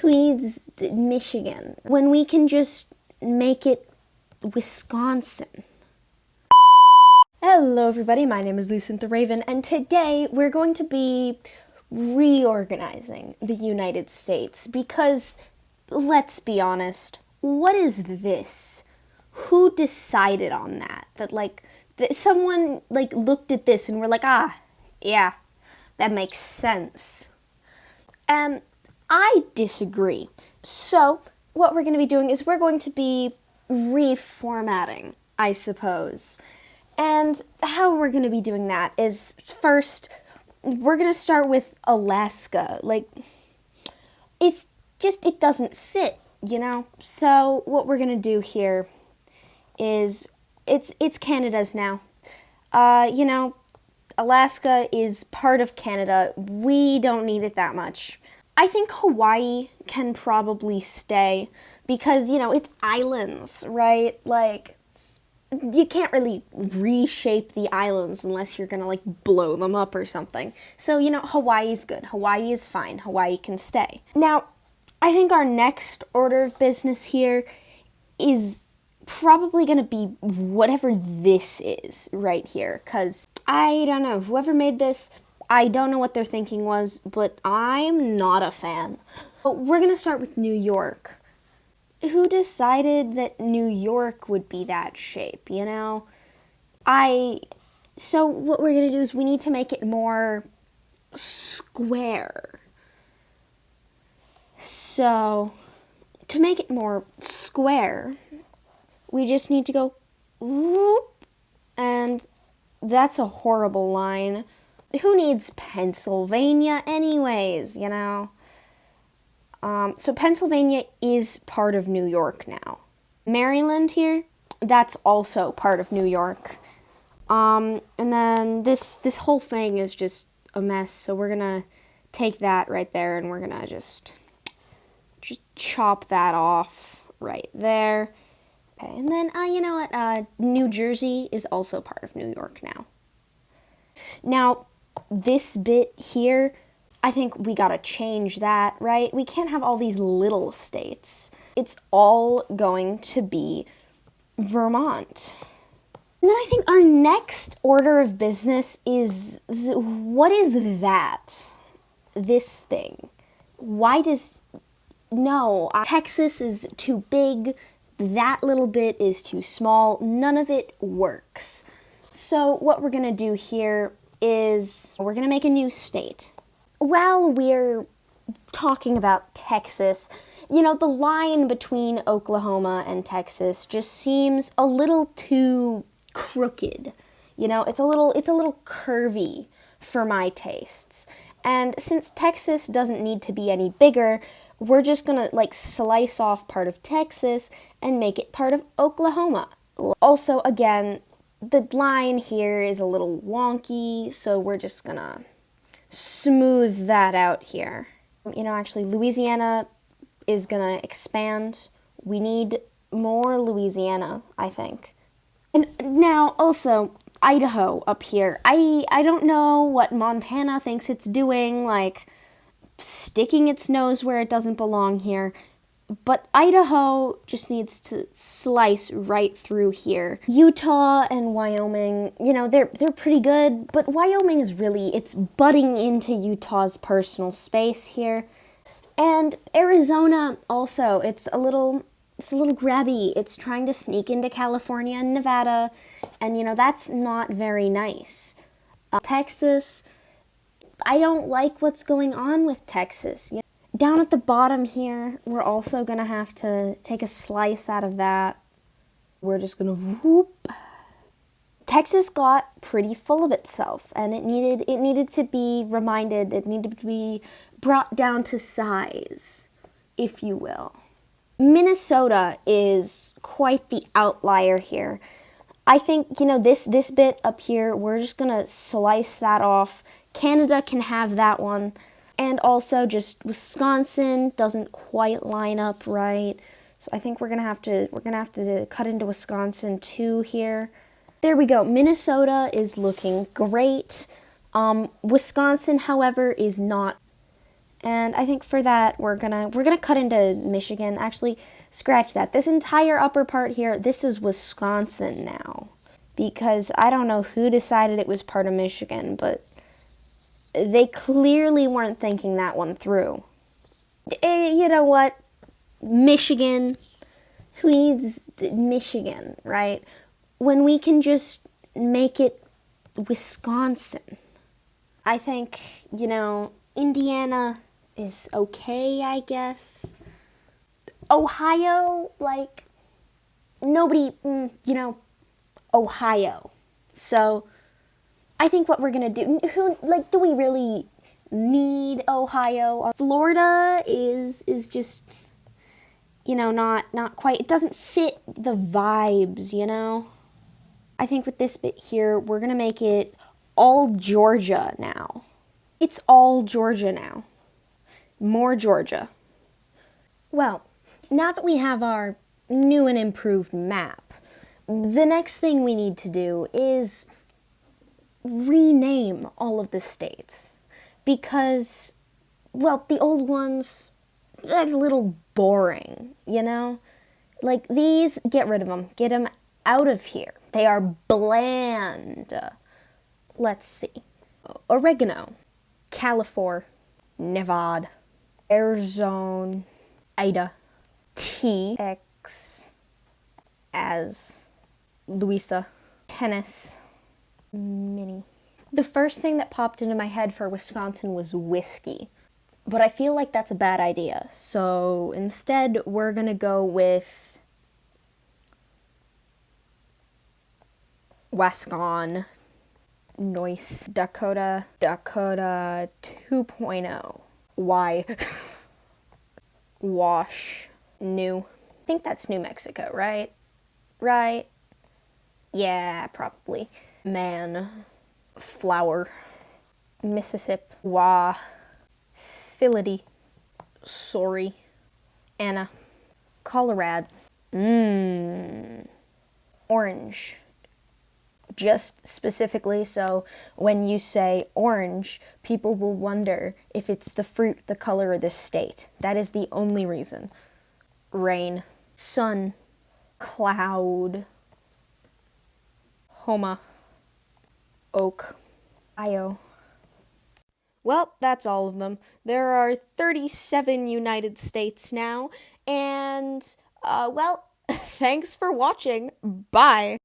Who needs Michigan when we can just make it Wisconsin? Hello everybody, my name is Lucent the Raven, and today we're going to be reorganizing the United States because, let's be honest, what is this? Who decided on that? Someone looked at this and were like, yeah, that makes sense. I disagree. So what we're going to be doing is we're going to be reformatting, I suppose. And how we're going to be doing that is, first, we're going to start with Alaska. It doesn't fit, you know? So what we're going to do here is, it's Canada's now. Alaska is part of Canada. We don't need it that much. I think Hawaii can probably stay because, it's islands, right? You can't really reshape the islands unless you're gonna, blow them up or something. So, Hawaii's good. Hawaii is fine. Hawaii can stay. Now, I think our next order of business here is probably gonna be whatever this is right here, because I don't know, whoever made this, I don't know what their thinking was, but I'm not a fan. But we're gonna start with New York. Who decided that New York would be that shape, So what we're gonna do is we need to make it more square. So, to make it more square, we just need to go whoop, and that's a horrible line. Who needs Pennsylvania anyways, So Pennsylvania is part of New York now. Maryland here, that's also part of New York. And then this whole thing is just a mess, so we're gonna take that right there and we're gonna just chop that off right there. Okay, and then, New Jersey is also part of New York now. Now, this bit here, I think we gotta change that, right? We can't have all these little states. It's all going to be Vermont. And then I think our next order of business is, what is that? This thing. No, Texas is too big. That little bit is too small. None of it works. So what we're gonna do here is we're gonna make a new state. While we're talking about Texas, the line between Oklahoma and Texas just seems a little too crooked. It's a little curvy for my tastes. And since Texas doesn't need to be any bigger, we're just gonna slice off part of Texas and make it part of Oklahoma. Also, again, the line here is a little wonky, so we're just gonna smooth that out here. Actually, Louisiana is gonna expand. We need more Louisiana, I think. And now, also, Idaho up here. I don't know what Montana thinks it's doing, sticking its nose where it doesn't belong here. But Idaho just needs to slice right through here. Utah and Wyoming, they're pretty good, but Wyoming is it's butting into Utah's personal space here. And Arizona also, it's a little grabby. It's trying to sneak into California and Nevada, and that's not very nice. Texas, I don't like what's going on with Texas. Down at the bottom here, we're also gonna have to take a slice out of that. We're just gonna whoop. Texas got pretty full of itself, and it needed to be reminded. It needed to be brought down to size, if you will. Minnesota is quite the outlier here. I think, this bit up here, we're just gonna slice that off. Canada can have that one. And also just Wisconsin doesn't quite line up right. So I think we're gonna have to cut into Wisconsin too here. There we go. Minnesota is looking great. Wisconsin, however, is not. And I think for that, we're gonna cut into Michigan. Actually, scratch that. This entire upper part here, this is Wisconsin now. Because I don't know who decided it was part of Michigan, but they clearly weren't thinking that one through. You know what? Michigan. Who needs Michigan, right? When we can just make it Wisconsin. I think, Indiana is okay, I guess. Ohio, like, nobody, Ohio. So, I think what we're gonna do, do we really need Ohio? Florida is just, not quite, it doesn't fit the vibes. I think with this bit here, we're gonna make it all Georgia now. It's all Georgia now. More Georgia. Well, now that we have our new and improved map, the next thing we need to do is rename all of the states. Because, well, the old ones, they're a little boring, Like these, get rid of them. Get them out of here. They are bland. Let's see. Oregano. California. Nevada. Arizona. Ida. T-X. As. Louisa. Tennis. Mini. The first thing that popped into my head for Wisconsin was whiskey. But I feel like that's a bad idea. So instead, we're going to go with Wascon. Noise. Dakota 2.0. Y. Wash. New. I think that's New Mexico, right? Right? Yeah, probably. Man. Flower. Mississippi. Wah. Phility. Sorry. Anna. Colorado. Orange. Just specifically so when you say orange, people will wonder if it's the fruit, the color, or the state. That is the only reason. Rain. Sun. Cloud. Homa. Oak. Io. Well, that's all of them. There are 37 United States now, and, thanks for watching. Bye!